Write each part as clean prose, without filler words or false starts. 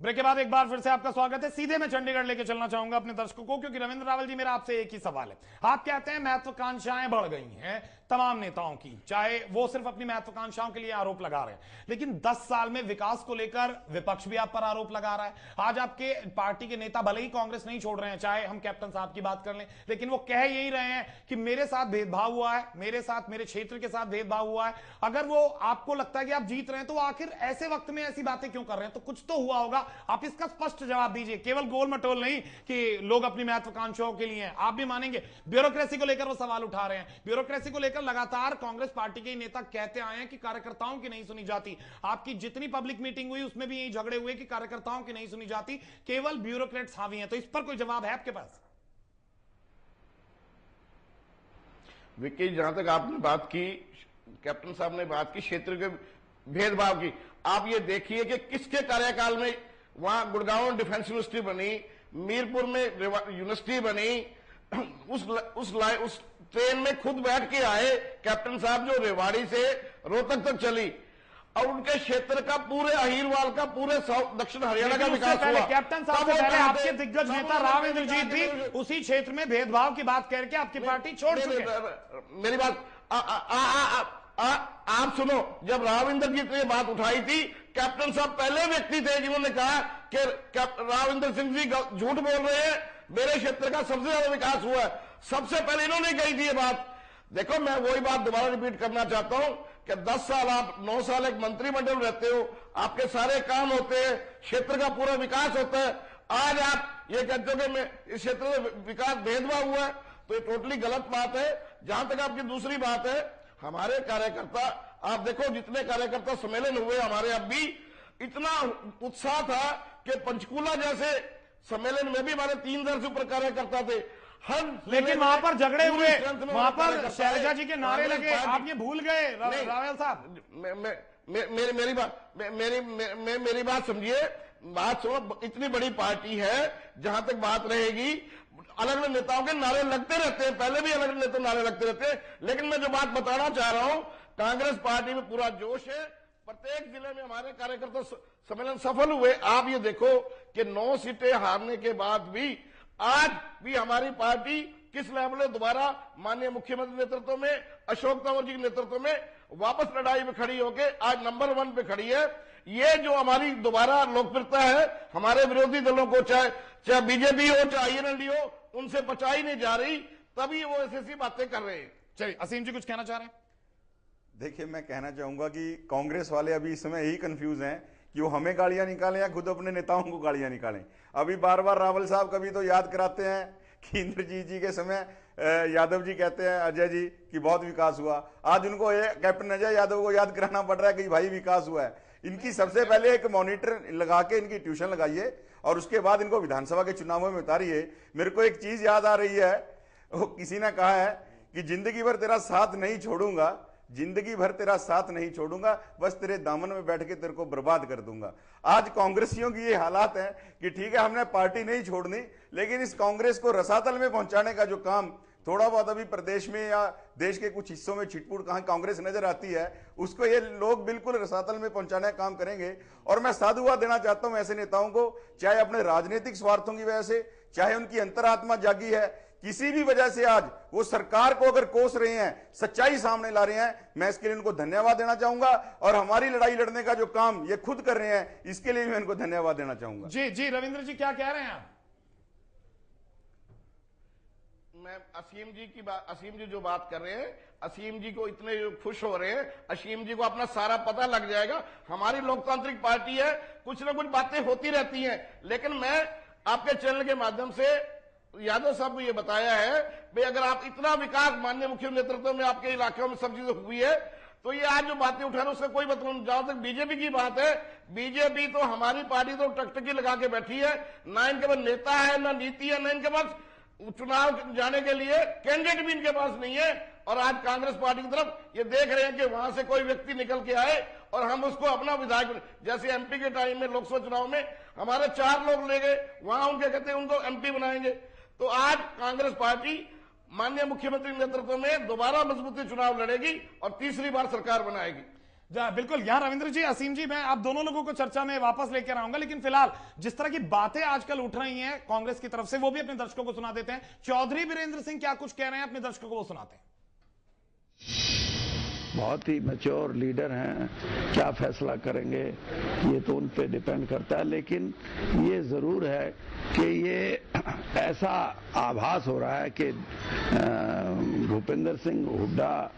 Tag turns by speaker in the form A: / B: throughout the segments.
A: Break के बाद एक बार फिर से आपका स्वागत है। सीधे मैं चंडीगढ़ लेके चलना चाहूंगा अपने दर्शकों को, क्योंकि रविंद्र रावल जी, मेरा आपसे एक ही सवाल है। आप कहते हैं महत्वाकांक्षाएं बढ़ गई हैं तमाम नेताओं की, चाहे वो सिर्फ अपनी महत्वाकांक्षाओं के लिए आरोप लगा रहे हैं, लेकिन 10 साल में विकास को लेकर विपक्ष भी आप पर आरोप लगा रहा है। आज आपके पार्टी के नेता भले ही कांग्रेस नहीं छोड़ रहे हैं, चाहे हम कैप्टन साहब की बात कर लें, लेकिन वो कह यही रहे हैं कि मेरे साथ भेदभाव हुआ है, मेरे साथ, मेरे क्षेत्र के साथ भेदभाव हुआ है। अगर वो आपको लगता है कि आप जीत रहे हैं, तो आखिर ऐसे वक्त में ऐसी बातें क्यों कर रहे हैं? तो कुछ तो हुआ होगा, आप इसका स्पष्ट जवाब दीजिए। केवल गोल मटोल नहीं कि लोग अपनी महत्वाकांक्षाओं के लिए हैं। आप भी मानेंगे ब्यूरोक्रेसी को लेकर वो सवाल उठा रहे हैं। ब्यूरोक्रेसी को लेकर लगातार कांग्रेस पार्टी के नेता कहते आए हैं कि कार्यकर्ताओं की नहीं सुनी जाती। आपकी जितनी पब्लिक मीटिंग हुई उसमें भी यही झगड़े हुए कि कार्यकर्ताओं की नहीं सुनी जाती, केवल ब्यूरोक्रेट्स हावी हैं। तो इस पर कोई जवाब है आपके पास?
B: विक्की, जहां तक आपने बात की, कैप्टन साहब ने बात की क्षेत्र के भेदभाव की, आप ये देखिए कि किसके कार्यकाल में वहां गुड़गांव डिफेंस यूनिवर्सिटी बनी, मीरपुर में यूनिवर्सिटी बनी, उस ट्रेन में खुद बैठ के आए कैप्टन साहब, जो रेवाड़ी से रोहतक तक चली, और उनके क्षेत्र का, पूरे अहीरवाल का, पूरे दक्षिण हरियाणा का विकास हुआ।
A: कैप्टन साहब से पहले आपके दिग्गज नेता राव इंद्रजीत भी उसी क्षेत्र में भेदभाव की बात करके आपकी पार्टी छोड़ चुके हैं।
B: मेरी बात आप सुनो। जब राव इंद्रजीत ने बात उठाई थी, कैप्टन साहब पहले व्यक्ति थे जिन्होंने कहा कि राव इंद्र सिंह जी झूठ बोल रहे हैं, मेरे क्षेत्र का सबसे ज्यादा विकास हुआ है। सबसे पहले इन्होंने कही थी ये बात। देखो, मैं वही बात दोबारा रिपीट करना चाहता हूं कि 10 साल आप, 9 साल एक मंत्रिमंडल रहते हो, आपके सारे काम होते हैं, क्षेत्र का पूरा विकास होता है। आज आप ये कहते हो कि मैं इस क्षेत्र में विकास भेदभाव हुआ है, तो ये टोटली गलत बात है। जहां तक आपकी दूसरी बात है, हमारे कार्यकर्ता, आप देखो जितने कार्यकर्ता सम्मेलन हुए हमारे, अब भी इतना उत्साह था कि पंचकूला जैसे सम्मेलन में भी हमारे 3000 से ऊपर कार्यकर्ता थे।
A: लेकिन वहां पर झगड़े हुए, वहां पर शैलजा जी के नारे लगे, आप ये भूल गए रावल साहब।
B: मेरी बात समझिए, बात सुनो। इतनी बड़ी पार्टी है, जहां तक बात रहेगी, अलग अलग नेताओं के नारे लगते रहते हैं, पहले भी अलग अलग नेता नारे लगते रहते हैं, लेकिन मैं जो बात बताना चाह रहा हूं, कांग्रेस पार्टी में पूरा जोश है। प्रत्येक जिले में हमारे कार्यकर्ता सम्मेलन सफल हुए। आप ये देखो कि 9 सीटें हारने के बाद भी आज भी हमारी पार्टी किस लेवल में दोबारा माननीय मुख्यमंत्री नेतृत्व में, अशोक तंवर जी के नेतृत्व में वापस लड़ाई में खड़ी होकर आज नंबर 1 पे खड़ी है। ये जो हमारी दोबारा लोकप्रियता है, हमारे विरोधी दलों को, चाहे बीजेपी हो, चाहे आईएनएलडी हो, उनसे बचाई नहीं जा रही, तभी वो ऐसी बातें कर रहे हैं।
A: चलिए, असीम जी कुछ कहना चाह रहे हैं?
C: देखिए, मैं कहना चाहूंगा कि कांग्रेस वाले अभी इस समय यही कंफ्यूज हैं कि वो हमें गालियां निकालें या खुद अपने नेताओं को गालियां निकालें। अभी बार बार रावल साहब कभी तो याद कराते हैं कि इंद्रजीत जी के समय यादव जी कहते हैं, अजय जी, कि बहुत विकास हुआ। आज उनको कैप्टन अजय यादव को याद कराना पड़ रहा है कि भाई विकास हुआ है। इनकी सबसे पहले एक मॉनिटर लगा के इनकी ट्यूशन लगाइए और उसके बाद इनको विधानसभा के चुनावों में उतारिए। मेरे को एक चीज याद आ रही है, वो किसी ने कहा है कि जिंदगी भर तेरा साथ नहीं छोड़ूंगा, जिंदगी भर तेरा साथ नहीं छोड़ूंगा, बस तेरे दामन में बैठ के तेरे को बर्बाद कर दूंगा। आज कांग्रेसियों की ये हालात है कि ठीक है, हमने पार्टी नहीं छोड़नी, लेकिन इस कांग्रेस को रसातल में पहुंचाने का जो काम थोड़ा बहुत अभी प्रदेश में या देश के कुछ हिस्सों में छिटपुट कहां कांग्रेस नजर आती है, उसको ये लोग बिल्कुल रसातल में पहुंचाने का काम करेंगे। और मैं साधुवाद देना चाहता हूं ऐसे नेताओं को, चाहे अपने राजनीतिक स्वार्थों की वजह से, चाहे उनकी अंतरात्मा जागी है, किसी भी वजह से आज वो सरकार को अगर कोस रहे हैं, सच्चाई सामने ला रहे हैं, मैं इसके लिए उनको धन्यवाद देना चाहूंगा। और हमारी लड़ाई लड़ने का जो काम ये खुद कर रहे हैं, इसके लिए भी मैं इनको धन्यवाद देना चाहूंगा।
A: जी जी, रविंद्र जी क्या कह रहे हैं आप?
B: मैं असीम जी जो बात कर रहे हैं, असीम जी को इतने खुश हो रहे हैं, असीम जी को अपना सारा पता लग जाएगा। हमारी लोकतांत्रिक पार्टी है, कुछ ना कुछ बातें होती रहती हैं, लेकिन मैं आपके चैनल के माध्यम से यादव साहब को ये बताया है भाई, अगर आप इतना विकास माननीय मुख्यमंत्री नेतृत्व में आपके इलाकों में सब चीजें हुई है, तो ये आज जो बातें उठा रहे हैं उसका कोई मतलब। जहां तक बीजेपी की बात है, बीजेपी तो, हमारी पार्टी तो टकटकी लगा के बैठी है, ना इनके पास नेता है, ना नीति है, ना इनके पास चुनाव जाने के लिए कैंडिडेट भी इनके पास नहीं है। और आज कांग्रेस पार्टी की तरफ ये देख रहे हैं कि वहां से कोई व्यक्ति निकल के आए और हम उसको अपना विधायक, जैसे एमपी के टाइम में लोकसभा चुनाव में हमारे 4 लोग ले गए, वहां उनके कहते हैं उनको एमपी बनाएंगे। तो आज कांग्रेस पार्टी माननीय मुख्यमंत्री नेतृत्व में दोबारा मजबूती चुनाव लड़ेगी और तीसरी बार सरकार बनाएगी।
A: बिल्कुल। यहां रविंद्र जी, असीम जी, मैं आप दोनों लोगों को चर्चा में वापस लेकर आऊंगा, लेकिन फिलहाल जिस तरह की बातें आजकल उठ रही हैं कांग्रेस की तरफ से, वो भी अपने दर्शकों को सुना देते हैं। चौधरी वीरेंद्र सिंह क्या कुछ कह रहे हैं अपने दर्शकों को, वो सुनाते हैं।
D: बहुत ही मैच्योर लीडर हैं, क्या फैसला करेंगे ये तो उन पे डिपेंड करता है, लेकिन ये जरूर है कि ये ऐसा आभास हो रहा है कि भूपेंद्र सिंह हुड्डा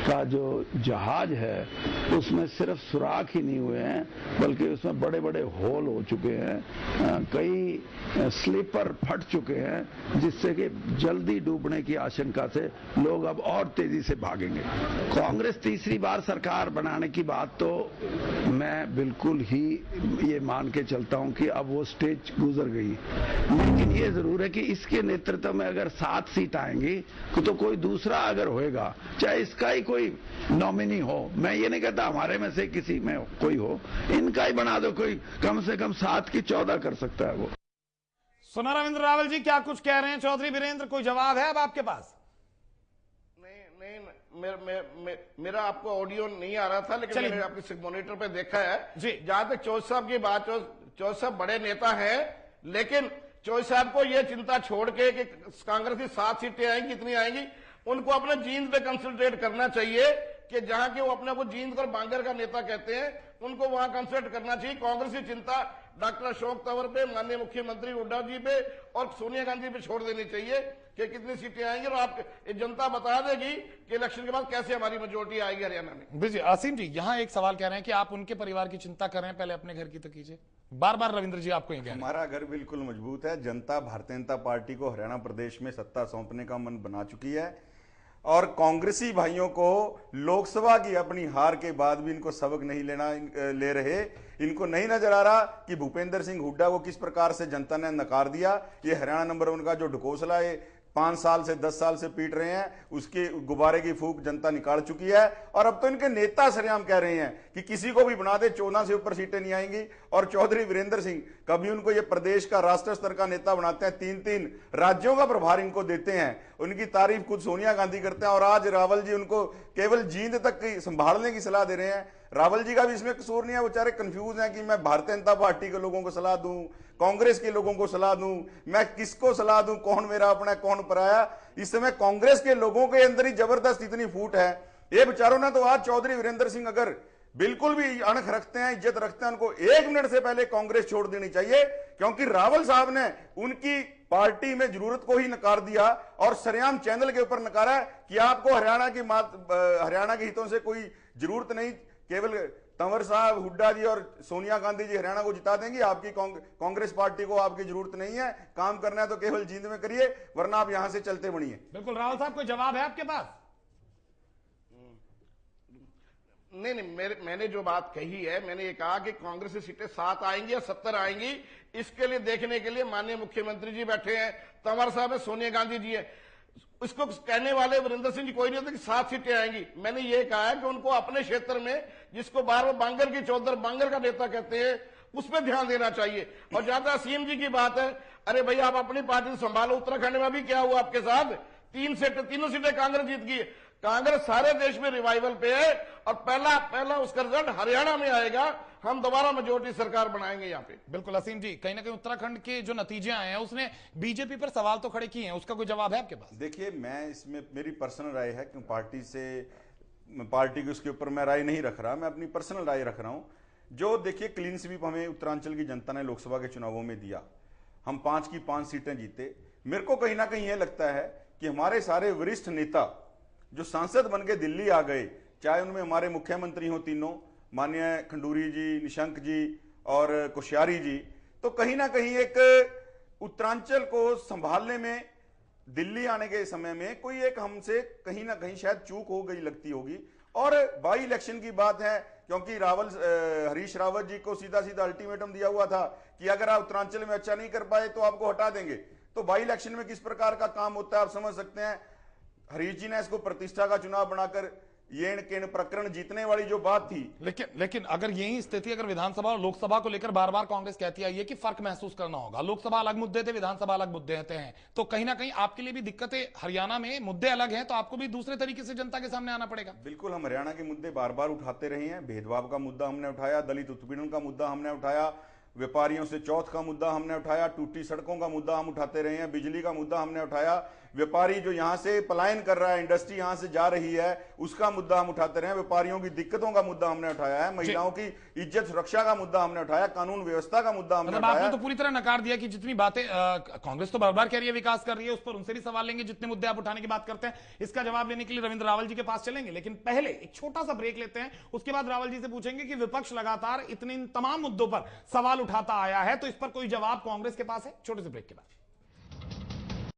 D: का जो जहाज है उसमें सिर्फ सुराख ही नहीं हुए हैं, बल्कि उसमें बड़े बड़े होल हो चुके हैं, कई स्लीपर फट चुके हैं, जिससे कि जल्दी डूबने की आशंका से लोग अब और तेजी से भागेंगे। कांग्रेस तीसरी बार सरकार बनाने की बात तो मैं बिल्कुल ही ये मान के चलता हूं कि अब वो स्टेज गुजर गई, लेकिन ये जरूर है कि इसके नेतृत्व में अगर 7 सीट आएंगी तो कोई दूसरा अगर होएगा, चाहे इसका ही कोई नॉमिनी हो, मैं ये नहीं कहता हमारे में से किसी में कोई हो, इनका ही बना दो, कोई कम से कम 7 की 14 कर सकता है वो।
A: सुना रविंद्र रावल जी क्या कुछ कह रहे हैं चौधरी वीरेंद्र, कोई जवाब है अब आपके पास?
B: नहीं, मेरा आपको ऑडियो नहीं आ रहा था, लेकिन मैंने आपके मॉनिटर पे देखा है
A: जी।
B: जहां तक चौधरी साहब की बात, चौधरी साहब बड़े नेता हैं, लेकिन चौधरी साहब को यह चिंता छोड़ के कि कांग्रेस की 7 सीटें आएंगी, कितनी आएंगी, उनको अपने जींद पे कंसंट्रेट करना चाहिए कि जहां के वो अपने को जींद और बांगर का नेता कहते हैं, उनको वहां कंसंट्रेट करना चाहिए। कांग्रेस की चिंता डॉक्टर अशोक तंवर पे, माननीय मुख्यमंत्री हुड्डा जी पे और सोनिया गांधी पे छोड़ देनी चाहिए कि कितनी सीटें आएंगी, और आप जनता बता देगी कि इलेक्शन के बाद कैसे हमारी मेजोरिटी आएगी हरियाणा में।
A: जी असीम जी, यहां एक सवाल कह रहे हैं कि आप उनके परिवार की चिंता कर रहे हैं, पहले अपने घर की तो कीजिए। बार बार रविंद्र जी आपको ये कह रहे हैं।
C: हमारा घर बिल्कुल मजबूत है। जनता भारतीय जनता पार्टी को हरियाणा प्रदेश में सत्ता सौंपने का मन बना चुकी है, और कांग्रेसी भाइयों को लोकसभा की अपनी हार के बाद भी इनको सबक नहीं ले रहे। इनको नहीं नजर आ रहा कि भूपेंद्र सिंह हुड्डा को किस प्रकार से जनता ने नकार दिया। ये हरियाणा नंबर 1 का जो ढकोसला है 5 साल से 10 साल से पीट रहे हैं, उसके गुब्बारे की फूंक जनता निकाल चुकी है। और अब तो इनके नेता सरेआम कह रहे हैं कि किसी को भी बना दे 14 से ऊपर सीटें नहीं आएंगी। और चौधरी वीरेंद्र सिंह कभी उनको ये प्रदेश का राष्ट्र स्तर का नेता बनाते हैं, 3-3 राज्यों का प्रभार इनको देते हैं, उनकी तारीफ खुद सोनिया गांधी करते हैं, और आज रावल जी उनको केवल जींद तक संभालने की सलाह दे रहे हैं। रावल जी का भी इसमें कसूर नहीं है, बेचारे कंफ्यूज हैं कि मैं भारतीय जनता पार्टी के लोगों को सलाह दूं, कांग्रेस के लोगों को सलाह दूं, मैं किसको सलाह दूं, कौन मेरा अपना कौन पराया। इस समय कांग्रेस के लोगों के अंदर ही जबरदस्त इतनी फूट है। ये बेचारों ने तो आज चौधरी वीरेंद्र सिंह अगर बिल्कुल भी अणख रखते हैं, इज्जत रखते हैं, उनको 1 मिनट से पहले कांग्रेस छोड़ देनी चाहिए, क्योंकि रावल साहब ने उनकी पार्टी में जरूरत को ही नकार दिया और सरेआम चैनल के ऊपर नकारा कि आपको हरियाणा के हितों से कोई जरूरत नहीं, केवल तंवर साहब, हुड्डा जी और सोनिया गांधी जी हरियाणा को जिता देंगी, आपकी कांग्रेस पार्टी को आपकी जरूरत नहीं है, काम करना है तो केवल जींद में करिए, वरना आप यहां से चलते बनिए।
A: बिल्कुल राहुल साहब, कोई जवाब है आपके पास?
B: नहीं, मैंने जो बात कही है, मैंने ये कहा कि कांग्रेस की सीटें 7 आएंगी या 70 आएंगी, इसके लिए देखने के लिए माननीय मुख्यमंत्री जी बैठे हैं, तंवर साहब है, सोनिया गांधी जी है। इसको कहने वाले वीरेंद्र सिंह जी कोई नहीं होता कि 7 सीटें आएंगी। मैंने ये कहा है कि उनको अपने क्षेत्र में, जिसको बार बार बांगर की चौधर बांगर का नेता कहते हैं, उस पर ध्यान देना चाहिए। और जहां तक असीम जी की बात है, अरे भैया आप अपनी पार्टी संभालो। उत्तराखंड में भी क्या हुआ आपके साथ? 3 सीटें कांग्रेस जीत गई। कांग्रेस सारे देश में रिवाइवल पे है, और पहला उसका रिजल्ट हरियाणा में आएगा। हम दोबारा मेजोरिटी सरकार बनाएंगे यहाँ पे।
A: बिल्कुल असीम जी, कहीं ना कहीं उत्तराखंड के जो नतीजे आए हैं उसने बीजेपी पर सवाल तो खड़े किए हैं, उसका कोई जवाब है आपके पास?
C: देखिए, मैं इसमें मेरी पर्सनल राय है कि पार्टी की उसके ऊपर मैं राय नहीं रख रहा, मैं अपनी पर्सनल राय रख रहा हूं। जो देखिए क्लीन स्वीप हमें उत्तरांचल की जनता ने लोकसभा के चुनावों में दिया, हम 5 की 5 सीटें जीते। मेरे को कहीं ना कहीं यह लगता है कि हमारे सारे वरिष्ठ नेता जो सांसद बन के दिल्ली आ गए, चाहे उनमें हमारे मुख्यमंत्री हो तीनों, माननीय खंडूरी जी, निशंक जी और कोश्यारी जी, तो कहीं ना कहीं एक उत्तरांचल को संभालने में दिल्ली आने के समय में कोई एक हमसे कहीं ना कहीं शायद चूक हो गई लगती होगी। और बाई इलेक्शन की बात है, क्योंकि हरीश रावत जी को सीधा सीधा अल्टीमेटम दिया हुआ था कि अगर आप उत्तरांचल में अच्छा नहीं कर पाए तो आपको हटा देंगे। तो बाई इलेक्शन में किस प्रकार का काम होता है आप समझ सकते हैं। हरीश जी ने इसको प्रतिष्ठा का चुनाव बनाकर ये इन प्रकरण जीतने वाली जो बात थी।
A: लेकिन अगर यही स्थिति अगर विधानसभा और लोकसभा को लेकर बार बार कांग्रेस कहती आई है कि फर्क महसूस करना होगा, लोकसभा अलग मुद्दे थे, विधानसभा अलग मुद्दे हैं, तो कहीं ना कहीं आपके लिए भी दिक्कतें, हरियाणा में मुद्दे अलग हैं, तो आपको भी दूसरे तरीके से जनता के सामने आना पड़ेगा।
C: बिल्कुल, हम हरियाणा के मुद्दे बार बार उठाते रहे हैं। भेदभाव का मुद्दा हमने उठाया, दलित उत्पीड़न का मुद्दा हमने उठाया, व्यापारियों से चौथ का मुद्दा हमने उठाया, टूटी सड़कों का मुद्दा हम उठाते रहे हैं, बिजली का मुद्दा हमने उठाया, व्यापारी जो यहां से पलायन कर रहा है, इंडस्ट्री यहां से जा रही है, उसका मुद्दा हम उठाते रहे हैं, व्यापारियों की दिक्कतों का मुद्दा हमने उठाया है, महिलाओं की इज्जत सुरक्षा का मुद्दा हमने उठाया, कानून व्यवस्था का मुद्दा हमने उठाया।
A: आपने तो पूरी तरह नकार दिया कि जितनी बातें कांग्रेस तो बार बार कह रही है विकास कर रही है, उस पर उनसे भी सवाल लेंगे जितने मुद्दे आप उठाने की बात करते हैं। इसका जवाब लेने के लिए रविंद्र रावल जी के पास चलेंगे, लेकिन पहले एक छोटा सा ब्रेक लेते हैं। उसके बाद रावल जी से पूछेंगे कि विपक्ष लगातार इतने तमाम मुद्दों पर सवाल उठाता आया है, तो इस पर कोई जवाब कांग्रेस के पास है? छोटे से ब्रेक के बाद।